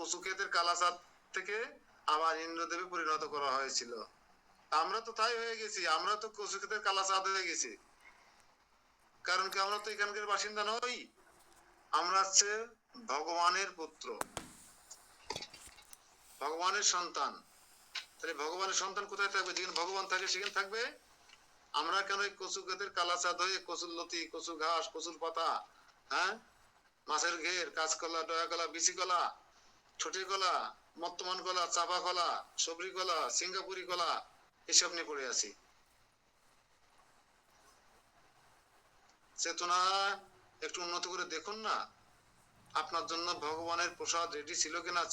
কচু ক্ষেতের কালাচাঁদ থেকে আবার ইন্দ্রদেবে পরিণত করা হয়েছিল। আমরা তো তাই হয়ে গেছি, আমরা তো কচু ক্ষেতের কালাচাঁদ হয়ে গেছি। কারণ কি, আমরা তো এখানকার বাসিন্দা নই, আমরা হচ্ছে ভগবানের পুত্র, ভগবানের সন্তান। তাহলে ভগবানের সন্তান কোথায় থাকবে? যেখানে ভগবান থাকে সেখানে থাকবে। আমরা কেন এই কচু ক্ষেতের কালাচাঁদ হয়ে কচুর লতি, কচুর ঘাস, কচুর পাতা, হ্যাঁ, মাছের ঘের, কাঁচকলা, ডয়াকলা, বিচি কলা, ছুটি কলা, মর্তমান কলা, চাপা কলা, সবরি কলা, সিঙ্গাপুরি কলা এসব নিয়ে পড়ে আছি? চেতনা একটু উন্নত করে দেখুন না। আপনার জন্য ভগবানের প্রসাদ রেডি ছিল কিনা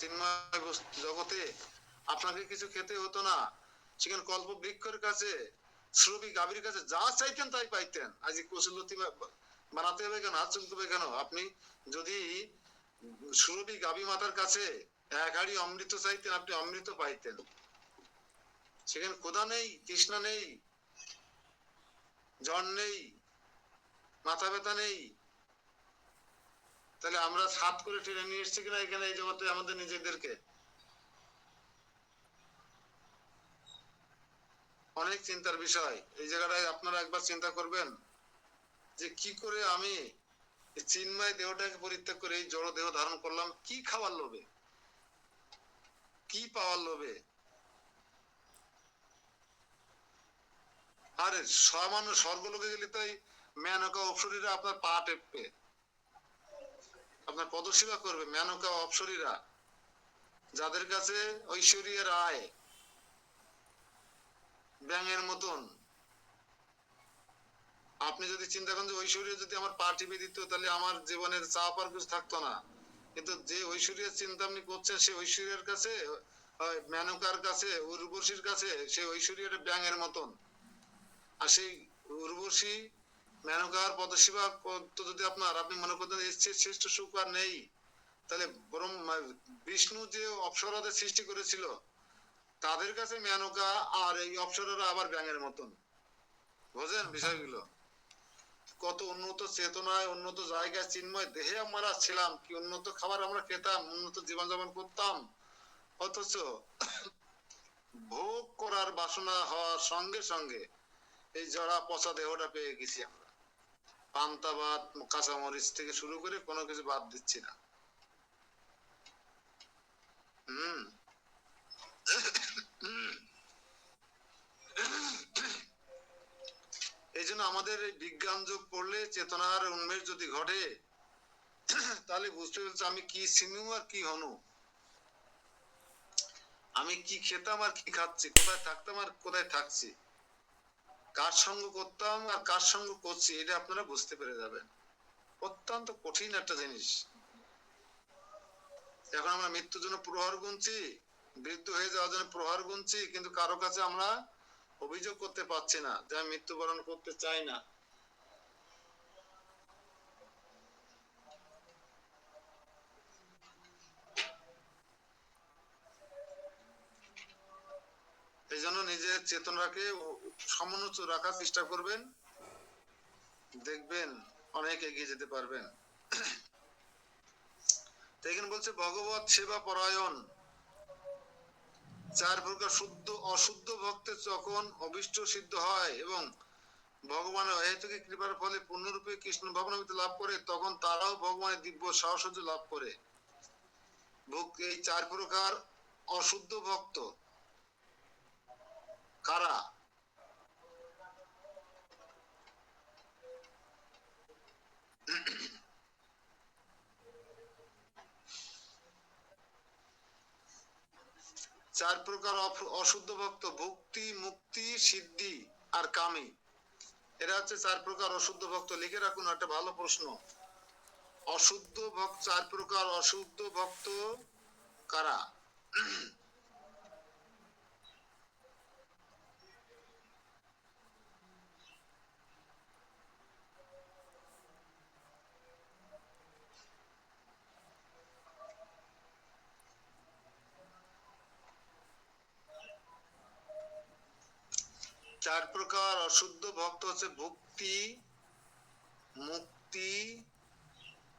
চিন্ময় জগতে? আপনাকে কিছু খেতে হতো না, সেখানে কল্প বৃক্ষের কাছে, শ্রবি গাভীর কাছে যা চাইতেন তাই পাইতেন। আজ কচুলতি বানাতে হবে কেন, হাত চলতে হবে কেন? আপনি যদি সুরভি গাভী মাতার কাছে এক হাড়ি অমৃত চাইতেন, আপনি অমৃত পাইতেন। সেখানে ক্ষুধা নেই, তৃষ্ণা নেই, জ্বর নেই, মাথা ব্যথা নেই। তাহলে আমরা সাত করে টেনে নিয়ে এসছি কিনা এখানে এই জগতে আমাদের নিজেদেরকে? অনেক চিন্তার বিষয়। এই জায়গাটায় আপনারা একবার চিন্তা করবেন যে কি করে আমি চিন্ময় দেহটাকে পরিত্যাগ করে এই জড় দেহ ধারণ করলাম, কি খাওয়ার লোভে, কি পাওয়ার লোভে? আরে সামান্য স্বর্গলোকে গেলে তাই মেনকা অপ্সরীরা আপনার পা টেপবে, আপনার পদসেবা করবে। মেনকা অপ্সরীরা, যাদের কাছে ঐশ্বরিয়া রায় ব্যাঙের মতন। আপনি যদি চিন্তা করেন যে ঐশ্বরিয়া যদি আমার পা টিপে দিত, তাহলে আমার জীবনের চাপ আর কিছু থাকতো না। কিন্তু যে ঐশ্বরিয়ার চিন্তা আপনি করছেন, সে ঐশ্বরিয়ার কাছে, মেনকার কাছে, উর্বশীর কাছে, সে ঐশ্বরিয়াটা ব্যাঙের মতন। আর সেই উর্বশী মেনকার পদসেবা করতে যদি আপনি মনে করতেন এসছে শ্রেষ্ঠ সুখ আর নেই, তাহলে বরং বিষ্ণু যে অপ্সরাদের সৃষ্টি করেছিল তাদের কাছে মেনকা আর এই অপ্সরারা আবার ব্যাঙের মতন। বোঝেন বিষয়গুলো? কত উন্নত চেতনায়, উন্নত জায়গায়, চিন্ময় দেহে আমরা ছিলাম, কি উন্নত খাবার আমরা খেতাম, উন্নত জীবনযাপন করতাম। অথচ ভোগ করার বাসনা হওয়ার সঙ্গে সঙ্গে এই জড়া পচা দেহটা পেয়ে গেছি আমরা। পান্তা ভাত, কাঁচামরিচ থেকে শুরু করে কোনো কিছু বাদ দিচ্ছি না। হম এই জন্য আমাদের এই বিজ্ঞান যোগ পড়লে, চেতনার উন্মেষ যদি ঘটে, তাহলে বুঝতে পারছি আমি কি ছিনু আর কি হনু, আমি কি খেতাম আর কি খাচ্ছি, কোথায় থাকতাম আর কোথায় থাকছি, কার সঙ্গ করতাম আর কার সঙ্গ করছি, এটা আপনারা বুঝতে পেরে যাবেন। অত্যন্ত কঠিন একটা জিনিস। এখন আমরা মৃত্যুর জন্য প্রহার গুনছি, বৃদ্ধ হয়ে যাওয়ার জন্য প্রহার গুনছি, কিন্তু কারো কাছে আমরা অভিযোগ করতে পারছি না যে আমি মৃত্যুবরণ করতে চাই না। এই জন্য নিজের চেতনাকে সমুন্নত রাখার চেষ্টা করবেন, দেখবেন অনেক এগিয়ে যেতে পারবেন। এখানে বলছে ভগবত সেবা পরায়ণ। চার প্রকার শুদ্ধ অশুদ্ধ ভক্তের যখন অভিষ্ট সিদ্ধ হয় এবং ভগবানের অহেতুকী কৃপার ফলে পূর্ণরূপে কৃষ্ণ ভবনামিতে লাভ করে, তখন তারাও ভগবানের দিব্য সাহসর্য লাভ করে। এই চার প্রকার অশুদ্ধ ভক্ত কারা? চার প্রকার অশুদ্ধ ভক্ত: ভক্তি, মুক্তি, সিদ্ধি আর কামী। এরা হচ্ছে চার প্রকার অশুদ্ধ ভক্ত। লিখে রাখুন, একটা ভালো প্রশ্ন। অশুদ্ধ ভক্ত, চার প্রকার অশুদ্ধ ভক্ত কারা? চার প্রকার অশুদ্ধ ভক্ত হচ্ছে ভক্তি, মুক্তি,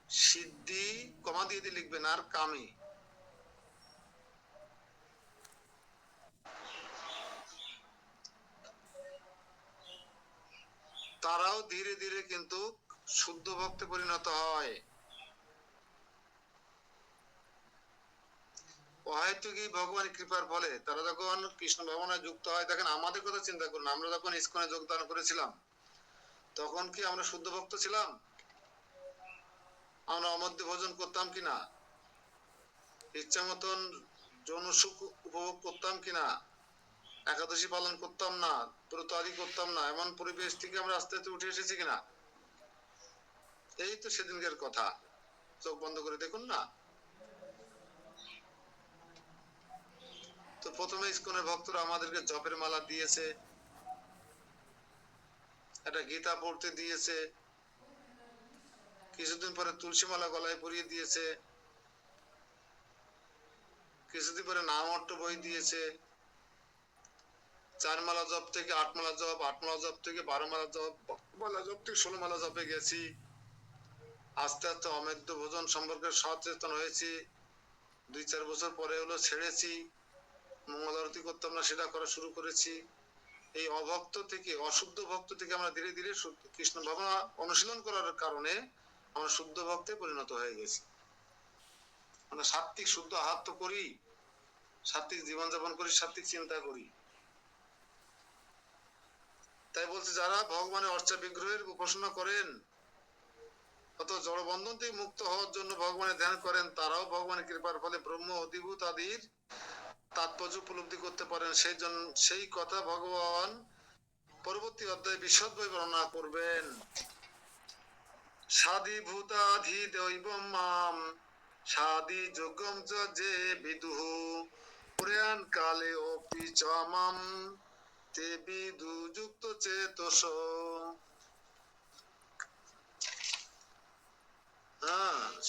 সিদ্ধি, কমা দিয়ে লিখবেন, আর কামী। তারাও ধীরে ধীরে কিন্তু শুদ্ধ ভক্তে পরিণত হয়। অহেতুকই ভগবান কৃপার ফলে তারা যখন কৃষ্ণ ভাবনায় যুক্ত হয়, দেখেন আমাদের কথা চিন্তা করুন, আমরা যখন ইসকনে যোগদান করেছিলাম তখন কি আমরা শুদ্ধ ভক্ত ছিলাম? আমরা অমধ্য ভোজন করতাম কিনা? ইচ্ছা মতন যৌন সুখ উপভোগ করতাম কিনা? একাদশী পালন করতাম না, ব্রত আদি করতাম না, এমন পরিবেশ থেকে আমরা আস্তে আস্তে উঠে এসেছি কিনা? এই তো সেদিনকার কথা, চোখ বন্ধ করে দেখুন না। তো প্রথমে ইসকনের ভক্তরা আমাদেরকে জপের মালা দিয়েছে, একটা গীতা পড়তে দিয়েছে, কিছুদিন পরে তুলসী মালা গলায় পরিয়ে দিয়েছে, কিছুদিন পরে নামহট্ট বই দিয়েছে, 4 মালা জপ থেকে 8 মালা জপ, 8 মালা জপ থেকে 12 মালা জপ, মালা জপ থেকে 16 মালা জপে গেছি। আস্তে আস্তে অমেধ্য ভোজন সম্পর্কে সচেতন হয়েছি, 2-4 বছর পরে হলো ছেড়েছি, মঙ্গল আরতি করতাম না, সেটা করা শুরু করেছি। এই অভক্ত থেকে, অশুদ্ধ ভক্ত থেকে আমরা ধীরে ধীরে কৃষ্ণ ভাবনা অনুশীলন করার কারণে আমরা শুদ্ধ ভক্তে পরিণত হয়ে গেছি। আমরা সাত্বিক শুদ্ধ আহার তো করি, সাত্বিক জীবনযাপন করি, সাত্বিক চিন্তা করি। তাই বলছে যারা ভগবানের অর্চা বিগ্রহের উপাসনা করেন, অত জড়বন্ধন থেকে মুক্ত হওয়ার জন্য ভগবানের ধ্যান করেন, তারাও ভগবানের কৃপার ফলে ব্রহ্ম, অধিভূত আদির তাৎপর্য উপলব্ধি করতে পারেন। সেই জন্য সেই কথা ভগবান পরবর্তী অধ্যায়ে বিশদভাবে বর্ণনা করবেন। সাধি ভূতাধি দৈবম মাম সাধি যোগম যে বিদুঃ পুরাণ কালে অপি চ মাম তে বিদু যুক্ত চেতস।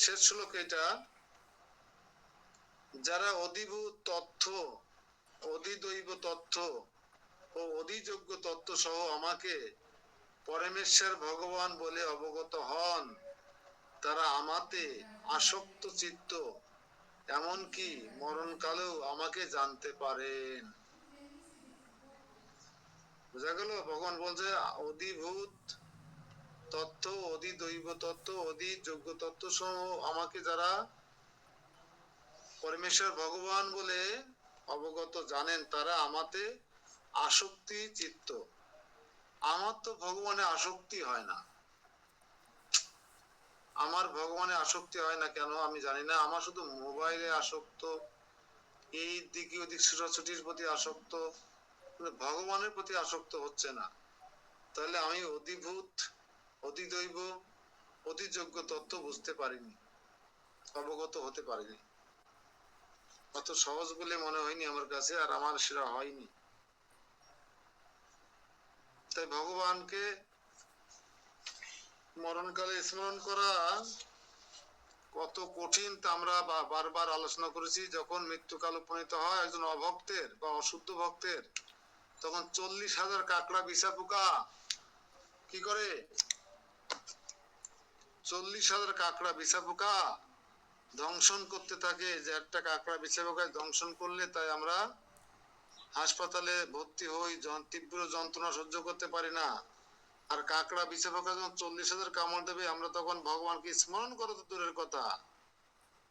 শেষ শ্লোক এটা। যারা অধিভূত তথ্য, অধিদৈব তথ্য ও অধিযোগ্য তত্ত্ব সহ আমাকে পরমেশ্বর ভগবান বলে অবগত হন, তারা আমাতে আসক্ত চিত্ত, এমনকি মরণকালেও আমাকে জানতে পারেন। বোঝা গেল? ভগবান বলছে অধিভূত তত্ত্ব, অধিদৈব তত্ত্ব, অধিযোগ্য তত্ত্ব সহ আমাকে যারা পরমেশ্বর ভগবান বলে অবগত জানেন, তারা আমাতে আসক্তি চিত্ত। আমার তো ভগবানে আসক্তি হয় না। আমার ভগবানে আসক্তি হয় না কেন আমি জানি না। আমার শুধু মোবাইলে আসক্ত, এই দিকে ওদিক ছুটাছুটির প্রতি আসক্ত, ভগবানের প্রতি আসক্ত হচ্ছে না। তাহলে আমি অধিভূত, অধিদৈব, অধিযোগ্য তত্ত্ব বুঝতে পারিনি, অবগত হতে পারিনি। অত সহজ বলে মনে হয়নি আমার কাছে, আর আমার সেটা হয়নি। তাই ভগবানকে মরণকালে স্মরণ করা কত কঠিন তা আমরা বারবার আলোচনা করেছি। যখন মৃত্যুকাল উপনীত হয় একজন অভক্তের বা অশুদ্ধ ভক্তের, তখন 40,000 কাকড়া বিছা পোকা কি করে? 40,000 কাকড়া বিছা পোকা দংশন করতে থাকে। যে একটা কাকড়া বিছা পোকায় দংশন করলে তাই আমরা হাসপাতালে ভর্তি হই, তীব্র যন্ত্রণা সহ্য করতে পারি না। আর কাকড়া বিছা পোকা যখন 40,000 কামড় দেবে, আমরা তখন ভগবানকে স্মরণ করো তো দূরের কথা,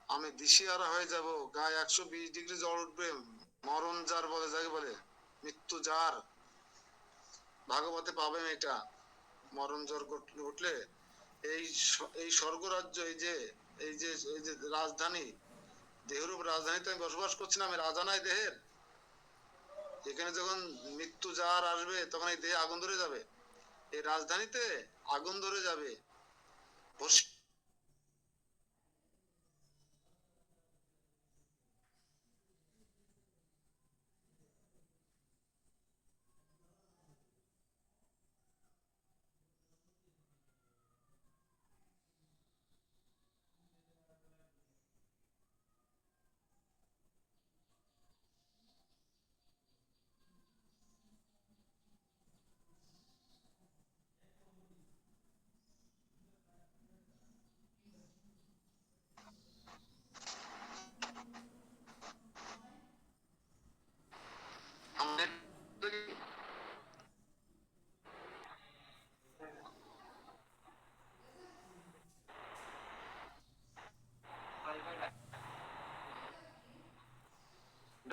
আমি দিশেহারা হয়ে যাব, গায়ে 120 ডিগ্রি জ্বর উঠবে, মরণ যার বলে, যাকে বলে মৃত্যু যার, ভাগবতে পাবেন এটা। মরণ জ্বর উঠলে এই এই স্বর্গরাজ্য, এই যে রাজধানী, দেহরূপ রাজধানীতে আমি বসবাস করছি না, আমি রাজা নাই দেহের। এখানে যখন মৃত্যু যার আসবে তখন এই দেহে আগুন ধরে যাবে, এই রাজধানীতে আগুন ধরে যাবে।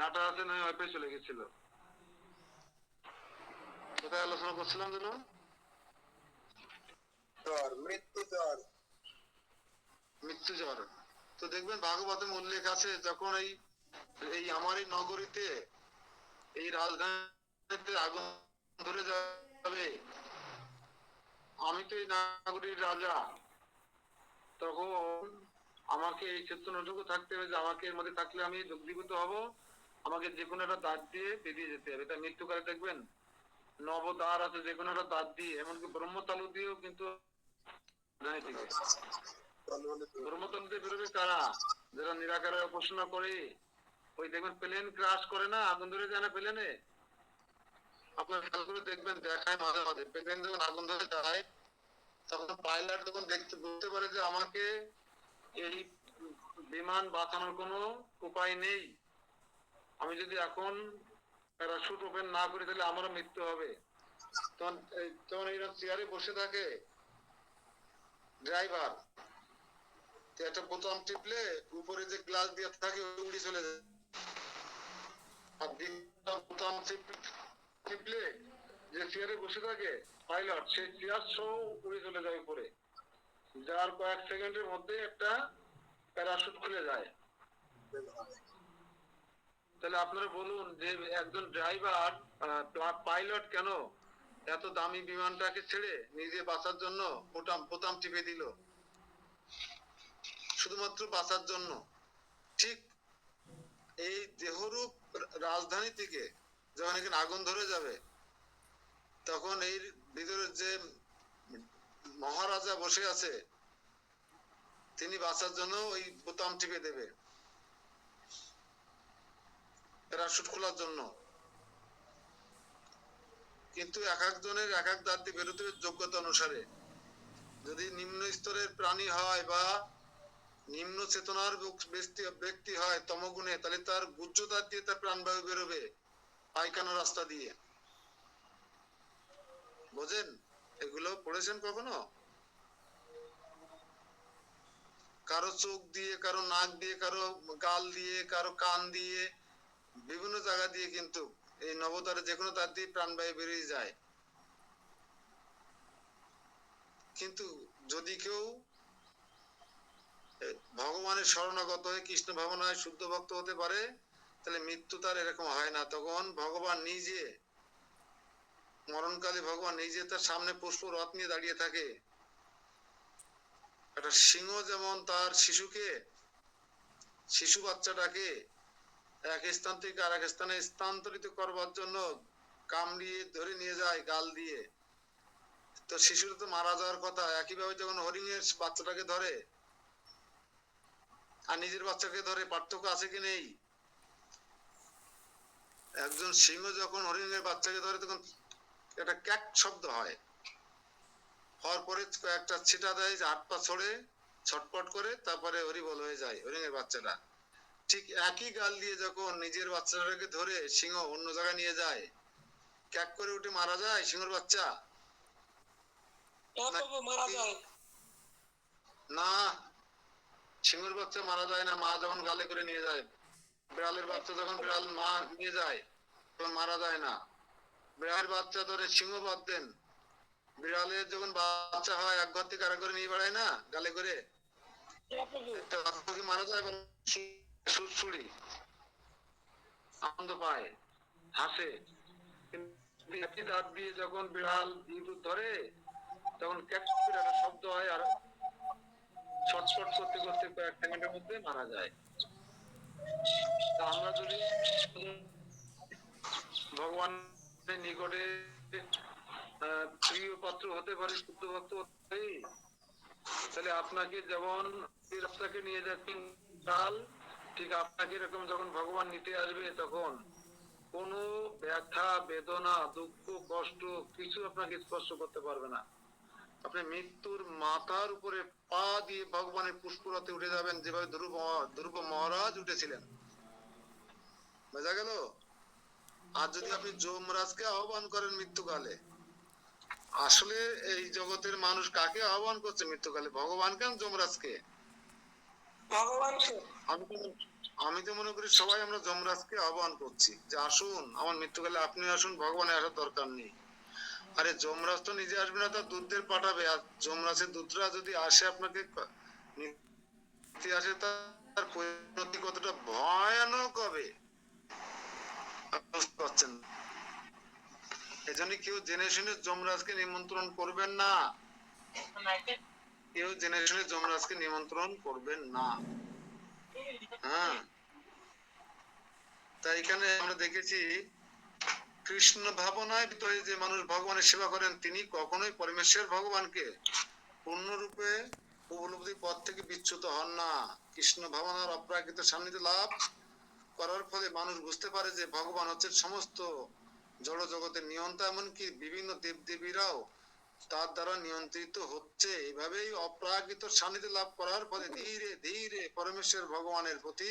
ডাটা আছে না ওয়াইফাই চলে গেছিল। কোথায় আলোচনা করছিলাম যেন? মৃত্যু জ্বর। তো দেখবেন ভাগবতে উল্লেখ আছে, যখন এই এই আমার এই নগরীতে, এই রাজধানীতে আগুন ধরে যাবে, আমি তো এই নগরীর রাজা, তখন আমাকে এই চেতনাটুকু থাকতে হবে যে আমাকে এর মধ্যে থাকলে আমি দগ্ধীভূত হব, আমাকে যে কোনো একটা দাঁত দিয়ে বেরিয়ে যেতে হবে। এটা মৃত্যুকালে দেখবেন নবদ্বার আছে, যে কোনো একটা দাঁত দিয়ে, এমনকি ব্রহ্মতালু দিয়েও কিন্তু ব্রহ্মতালু দিয়ে বেরোবে কারা? যারা নিরাকারে উপাসনা করে। ওই দেখবেন প্লেন ক্রাশ করে না, আগুন ধরে যায় না প্লেনে, আপনার খেয়াল করে দেখবেন, দেখায় মাঝে মাঝে প্লেন যখন আগুন ধরে যায়, তখন পাইলট যখন বুঝতে পারে যে আমাকে এই বিমান বাঁচানোর কোনো উপায় নেই, আমি যদি এখন প্যারাশুট ওপেন না করি তাহলে আমারও মৃত্যু হবে, তখন তখন এইরকম চেয়ারে বসে থাকে ড্রাইভার, একটা বোতাম টিপলে উপরে যে গ্লাস দিয়ে থাকে উড়ে চলে যায়, আর বোতাম টিপলে যে চেয়ারে বসে থাকে পাইলট, সেই চেয়ার সহ উড়ে চলে যায় উপরে, যার কয়েক সেকেন্ডের মধ্যে একটা প্যারাশুট খুলে যায়। তাহলে আপনারা বলুন যে একজন ড্রাইভার, পাইলট কেন এত দামি বিমানটাকে ছেড়ে নিজে বাঁচার জন্য বোতাম টিপে দিল, শুধুমাত্র বাঁচার জন্য। ঠিক এই দেহরূপ রাজধানী থেকে যখন এখানে আগুন ধরে যাবে, তখন এই ভিতরে যে মহারাজা বসে আছে, তিনি বাঁচার জন্য ওই বোতাম টিপে দেবে প্যারাশুট খোলার জন্য। কিন্তু এক একজনের এক এক দাঁত দিয়ে বেরোতে যোগ্যতা অনুসারে। যদি নিম্ন স্তরের প্রাণী হয় বা নিম্ন চেতনার ব্যক্তি হয় তমগুণে, তাহলে তার গুজ্জ দাঁত দিয়ে তার প্রাণবায়ু বেরোবে পায়খানা রাস্তা দিয়ে। বোঝেন? এগুলো পড়েছেন কখনো? কারো চোখ দিয়ে, কারো নাক দিয়ে, কারো গাল দিয়ে, কারো কান দিয়ে, বিভিন্ন জায়গা দিয়ে কিন্তু এই নবতারে যে কোনো তার দিয়ে প্রাণবায়ু বেরিয়ে যায়। কিন্তু যদি কেউ ভগবানের শরণাগত হয়ে কৃষ্ণ ভাবনায় শুদ্ধ ভক্ত হতে পারে, তাহলে মৃত্যু তার এরকম হয় না। তখন ভগবান নিজে, মরণকালে ভগবান নিজে তার সামনে পুষ্প রথ নিয়ে দাঁড়িয়ে থাকে। একটা সিংহ যেমন তার শিশু বাচ্চাটাকে এক স্থান থেকে আর এক স্থানে স্থানান্তরিত করবার জন্য কামড়িয়ে ধরে নিয়ে যায় গাল দিয়ে, তো শিশুটা তো মারা যাওয়ার কথা। একইভাবে যখন হরিণের বাচ্চাটাকে ধরে আর নিজের বাচ্চাকে ধরে, পার্থক্য আছে কি নেই? একজন সিংহ যখন হরিণের বাচ্চাকে ধরে, তখন একটা ক্যাক শব্দ হয়, হওয়ার পরে একটা ছিটা দেয়, যে হাত পা ছড়ে ছটপট করে, তারপরে হরিবল হয়ে যায় হরিণের বাচ্চাটা। ঠিক একই গাল দিয়ে যখন নিজের বাচ্চাটাকে ধরে সিংহ অন্য জায়গায় নিয়ে যায়, ক্যাক করে উঠে মারা যায় সিংহের বাচ্চা? না, সিংহের বাচ্চা মারা যায় না। মা যখন গালে করে নিয়ে যায়, বিড়ালের বাচ্চা যখন বিড়াল মা নিয়ে যায়, তখন মারা যায় না। বিড়ালের বাচ্চা ধরে সিংহ বাদ দেন, বিড়ালের যখন বাচ্চা হয় এক ঘর থেকে আরেক ঘরে নিয়ে বেড়ায় না গালে করে, মারা যায়? সুড়সুড়ি আনন্দ পায়, হাসে। একই দাঁত দিয়ে যখন বিড়াল ইঁদুর ধরে, তখন ক্যাক করে একটা শব্দ হয়, আর ছটফট করতে করতে কয়েক সেকেন্ডের মধ্যে মারা যায়। তা আমরা যদি ভগবানের নিকটে প্রিয় পাত্র হতে পারি, শুদ্ধ ভক্ত হতে, তাহলে আপনাকে যেমন রাস্তাকে নিয়ে যাচ্ছেন কাল, ঠিক আপনাকে এরকম যখন ভগবান নিতে আসবে, তখন কোনো ব্যথা বেদনা দুঃখ কষ্ট কিছু আপনাকে স্পর্শ করতে পারবে না। আপনি মৃত্যুর মাথার উপরে পা দিয়ে ভগবানের পুষ্পরথে উঠে যাবেন, যেভাবে ধ্রুব মহারাজ উঠেছিলেন। বোঝা গেল? আর যদি আপনি যমরাজকে আহ্বান করেন মৃত্যুকালে, আসলে এই জগতের মানুষ কাকে আহ্বান করছে মৃত্যুকালে? ভগবান কেন যমরাজকে? আমি তো মনে করি সবাই আমরা যমরাজকে আহ্বান করছি যে আসুন আমার মৃত্যুকালে আপনি আসুন, ভগবানের আসার দরকার নেই। আরে যমরাজ তো নিজে আসবে না, তার দূতদের পাঠাবে। আর যমরাজের দূতরা যদি আসে আপনাকে নিতে আসে, তার পরিণতি কতটা ভয়ানক হবে বুঝতে পারছেন। এজন্য কেউ জেনে শুনে যমরাজকে নিমন্ত্রণ করবেন না, কেউ জেনে শুনে যমরাজকে নিমন্ত্রণ করবেন না। হ্যাঁ, তাই এখানে আমরা দেখেছি কৃষ্ণ ভাবনায় ভিতরে যে মানুষ ভগবানের সেবা করেন, তিনি কখনোই পরমেশ্বর ভগবানকে পূর্ণরূপে উপলব্ধির পথ থেকে বিচ্যুত হন না। কৃষ্ণ ভাবনার অপ্রাকৃত সান্নিধ্য লাভ করার ফলে মানুষ বুঝতে পারে যে ভগবান হচ্ছেন সমস্ত জড় জগতের নিয়ন্তা, এমনকি বিভিন্ন দেব দেবীরাও তার দ্বারা নিয়ন্ত্রিত হচ্ছে। এভাবেই অপ্রাকৃত সান্নিধ্য লাভ করার ফলে ধীরে ধীরে পরমেশ্বর ভগবানের প্রতি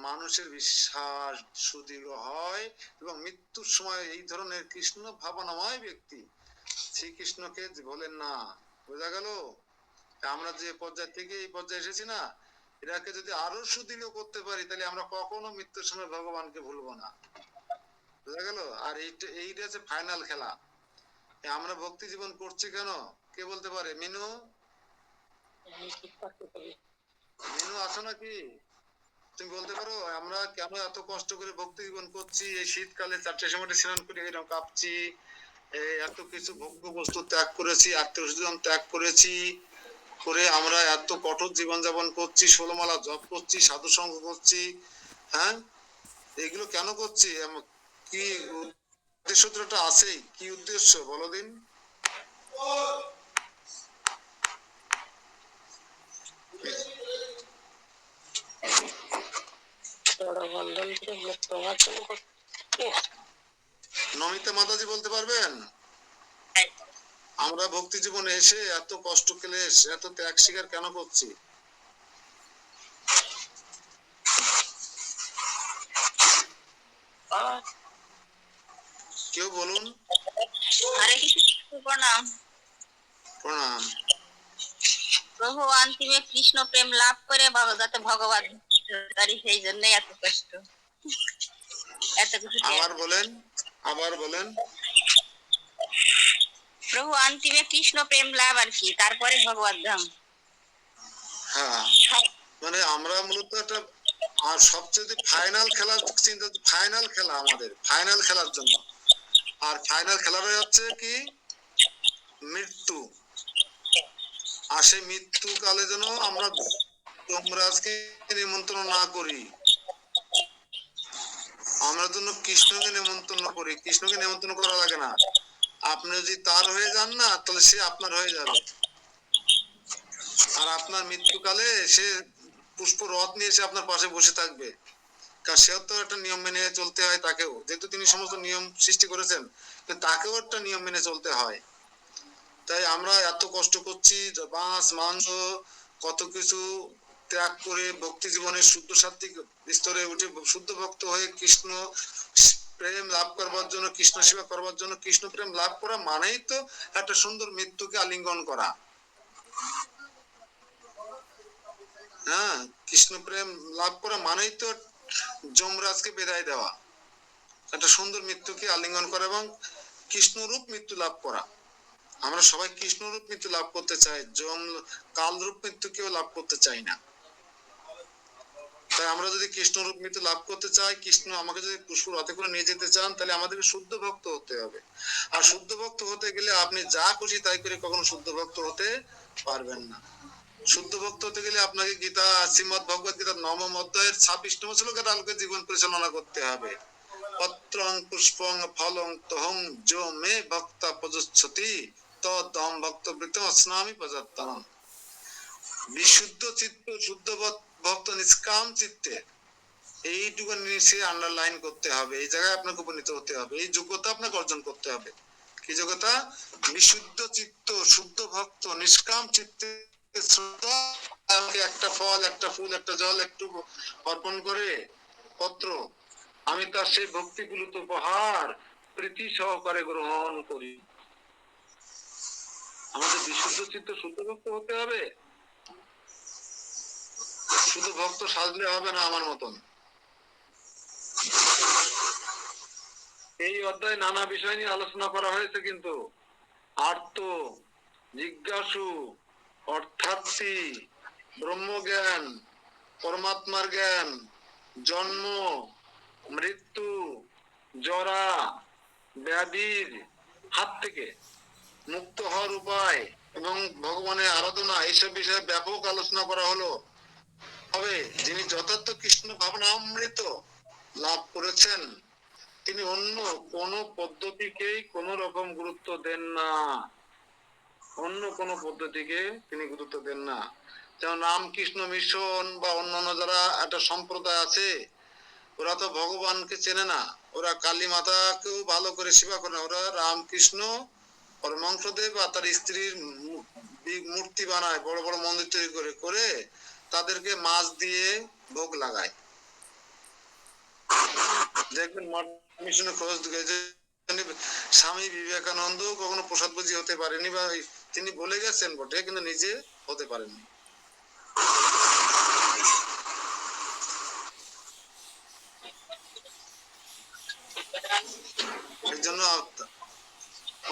মানুষের বিশ্বাস সুদৃঢ় হয় এবং মৃত্যুর সময় এই ধরনের কৃষ্ণ ভাবনাময় ব্যক্তি শ্রীকৃষ্ণকে বলেন না। বোঝা গেল? আমরা যে পর্যায় থেকে এই পর্যায়ে এসেছি না, এটাকে যদি আরো সুদৃঢ় করতে পারি তাহলে আমরা কখনো মৃত্যুর সময় ভগবানকে ভুলবো না। বোঝা গেল? আর এইটা হচ্ছে ফাইনাল খেলা। আমরা ভক্তি জীবন করছি কেন? কে বলতে পারে? মিনু, মিনু আছো নাকি? তুমি বলতে পারো আমরা কেন এত কষ্ট করে ভক্তি জীবন করছি? এই শীতকালে 4টের সময় স্নান করে এরকম কাঁপছি, এত কিছু ভোগ্য বস্তু ত্যাগ করেছি, আত্মীয় স্বজন ত্যাগ করেছি, করে আমরা এত কঠোর জীবন যাপন করছি, 16 মালা জপ করছি, সাধু সঙ্গ করছি। হ্যাঁ, এগুলো কেন করছি? কি উদ্দেশ্যটা আছেই। কি উদ্দেশ্য বলো দিন? নমিতা মাতাজি বলতে পারবেন? আমরা ভক্তি জীবনে এসে এত কষ্ট ক্লেশ এত ত্যাগ স্বীকার কেন করছি? কেউ বলুন। হরে কৃষ্ণ, প্রণাম। প্রণাম। প্রভু অন্তিমে কৃষ্ণ প্রেম লাভ করে যাতে ভগবান সেই জন্য এত কষ্ট, এত কিছু। আবার বলেন, আবার বলেন। প্রভু অন্তিমে কৃষ্ণ প্রেম লাভ আর কি, তারপরে ভগবত ধাম। হ্যাঁ, মানে আমরা মূলত একটা আর সবচেয়ে ফাইনাল খেলার চিন্তা, ফাইনাল খেলা আমাদের ফাইনাল খেলার জন্য। আর ফাইনাল খেলাটাই হচ্ছে কি? মৃত্যু। আর সেই মৃত্যু কালে যেন আমরা যমরাজকে নিমন্ত্রণ না করি, আমরা জন্য কৃষ্ণকে নিমন্ত্রণ করি। কৃষ্ণকে নিমন্ত্রণ করা লাগে না, আপনি যদি তার হয়ে যান না তাহলে সে আপনার হয়ে যাবে। আর আপনার মৃত্যুকালে সে পুষ্প রথ নিয়ে এসে আপনার পাশে বসে থাকবে। কারণ সেও তো একটা নিয়ম মেনে চলতে হয় তাকেও, যেহেতু তিনি সমস্ত নিয়ম সৃষ্টি করেছেন, তাকেও একটা নিয়ম মেনে চলতে হয়। তাই আমরা এত কষ্ট করছি, মাছ মাংস কত কিছু ত্যাগ করে ভক্তি জীবনের শুদ্ধ সাত্বিক স্তরে উঠে শুদ্ধ ভক্ত হয়ে কৃষ্ণ প্রেম লাভ করবার জন্য, কৃষ্ণ সেবা করবার জন্য, কৃষ্ণ প্রেম লাভ করা মানেই তো একটা সুন্দর মৃত্যুকে আলিঙ্গন করা। হ্যাঁ, কৃষ্ণ প্রেম লাভ করা মানেই তো যমরাজকে বিদায় দেওয়া, একটা সুন্দর মৃত্যুকে আলিঙ্গন করা এবং কৃষ্ণরূপ মৃত্যু লাভ করা। আমরা সবাই কৃষ্ণরূপ মৃত্যু লাভ করতে চাই, কালরূপ মৃত্যু কেউ লাভ করতে চাই না। তাই আমরা যদি কৃষ্ণরূপ মৃত্যু লাভ করতে চাই, কৃষ্ণ আমাকে যদি পুষ্প রথে করে নিয়ে যেতে চান, তাহলে আমাদেরকে শুদ্ধ ভক্ত হতে হবে। আর শুদ্ধ ভক্ত হতে গেলে আপনি যা খুশি তাই করে কখনো শুদ্ধ ভক্ত হতে পারবেন না। শুদ্ধ ভক্ত হতে গেলে আপনাকে গীতা, শ্রীমদ ভগবত গীতার 9ম অধ্যায়ের 26তম শ্লোকের আলোকে জীবন পরিচালনা করতে হবে। পত্রং পুষ্পং ফলং তহং যো মে ভক্তা প্রযচ্ছতি তদহং ভক্তবৃত্তম অস্নামি প্রযত্তনম। বিশুদ্ধ চিত্ত শুদ্ধ ভক্ত নিষ্কাম চিত্তে, এইটুকু নিচে আন্ডারলাইন করতে হবে। এই জায়গায় আপনাকে উপনীত হতে হবে, এই যোগ্যতা আপনাকে অর্জন করতে হবে। কি যোগ্যতা? বিশুদ্ধ চিত্ত শুদ্ধ ভক্ত নিষ্কাম চিত্তে একটা ফল একটা ফুল একটা জল একটু অর্পণ করে পত্র, আমি তার সেই ভক্তিগুলো তো উপহার প্রীতি সহকারে গ্রহণ করি। আমাদের বিশুদ্ধ চিত্ত শুদ্ধ ভক্ত হতে হবে। শুধু ভক্ত সাজলে হবে না আমার মতন, এই অধ্যায়ে নানা বিষয় নিয়ে আলোচনা করা হয়েছে, কিন্তু আর্ত, জিজ্ঞাসু, অর্থার্থী, ব্রহ্মজ্ঞান, পরমাত্মার জ্ঞান, জন্ম, মৃত্যু, জরা, ব্যাধির হাত থেকে মুক্ত হওয়ার উপায় এবং ভগবানের আরাধনা, এইসব বিষয়ে ব্যাপক আলোচনা করা হলো। তবে যিনি যথার্থ কৃষ্ণ ভাবনামৃত লাভ করেছেন, তিনি অন্য কোন পদ্ধতিকেই কোন রকম গুরুত্ব দেন না। অন্য কোন পদ্ধতিকে তিনি গুরুত্ব দেন না। যেমন রামকৃষ্ণ মিশন বা অন্যান্য যারা একটা সম্প্রদায় আছে, ওরা তো ভগবানকে চেনে না, ওরা কালী মাতাকেও ভালো করে সেবা করে না, ওরা রামকৃষ্ণ পরমাংশদেব আর তার স্ত্রীর মূর্তি বানায়, বড় বড় মন্দির তৈরি করে করে তাদেরকে মাছ দিয়ে ভোগ লাগায়। দেখবেন মিশনে খোঁজ গেছে, স্বামী বিবেকানন্দ কখনো প্রসাদভোজী হতে পারেনি, বা তিনি বলে গেছেন বটে কিন্তু নিজে হতে পারেননি। এই জন্য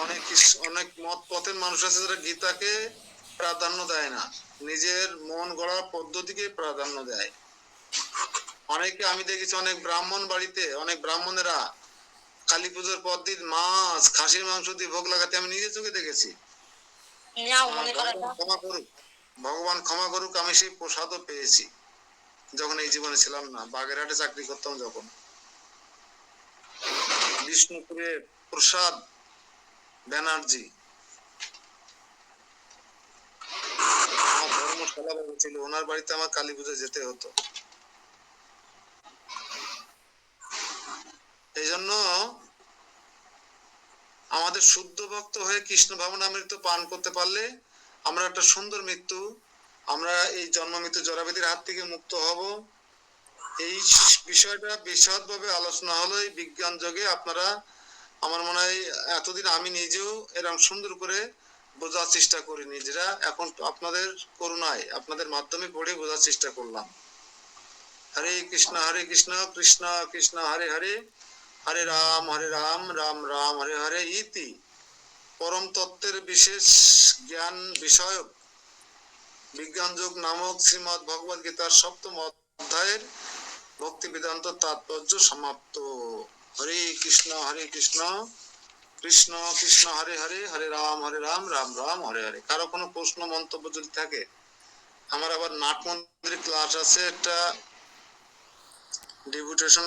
অনেক অনেক মত পথের মানুষ আছে যারা গীতাকে প্রাধান্য দেয় না, নিজের মন গড়ার পদ্ধতিকে প্রাধান্য দেয়। অনেকে আমি দেখেছি, অনেক ব্রাহ্মণ বাড়িতে অনেক ব্রাহ্মণেরা কালী পুজোর পর দিন মাছ, খাসির মাংস দিয়ে ভোগ লাগাতে আমি নিজের চোখে দেখেছি। ক্ষমা করুক, ভগবান ক্ষমা করুক, আমি সেই প্রসাদও পেয়েছি যখন এই জীবনে ছিলাম না, বাগেরহাটে চাকরি করতাম যখন। বিষ্ণুপুরে প্রসাদ ব্যানার্জি আমার ধর্মশালা বাবু ছিল, ওনার বাড়িতে আমার কালী পুজো যেতে হতো। এই জন্য আমাদের শুদ্ধ ভক্ত হয়ে কৃষ্ণ ভাবনামৃত পান করতে পারলে আমরা একটা সুন্দর মৃত্যু, আমরা এই জন্ম মৃত্যু জরাবেদির হাত থেকে মুক্ত হব। এই বিষয়টা বিশদ ভাবে আলোচনা হলো এই বিজ্ঞান যোগে। আপনারা, আমার মনে হয় এতদিন আমি নিজেও এরকম সুন্দর করে বোঝার চেষ্টা করিনি, যেটা এখন আপনাদের করুণায় আপনাদের মাধ্যমে পড়ে বোঝার চেষ্টা করলাম। হরে কৃষ্ণ কৃষ্ণ কৃষ্ণ হরে হরে, হরে রাম রাম রাম হরে হরে ইতি পরম তত্ত্বের বিশেষ জ্ঞান বিষয়ক বিজ্ঞান যোগ নামক শ্রীমদ্ ভগবদ গীতার সপ্তম অধ্যায়ের ভক্তি বেদান্ত তাৎপর্য সমাপ্ত। হরে কৃষ্ণ কৃষ্ণ কৃষ্ণ হরে হরে, হরে রাম রাম রাম হরে হরে। কারো কোনো প্রশ্ন মন্তব্য যদি থাকে, আমার আবার নাট মন্দিরে ক্লাস আছে, একটা ডেপুটেশন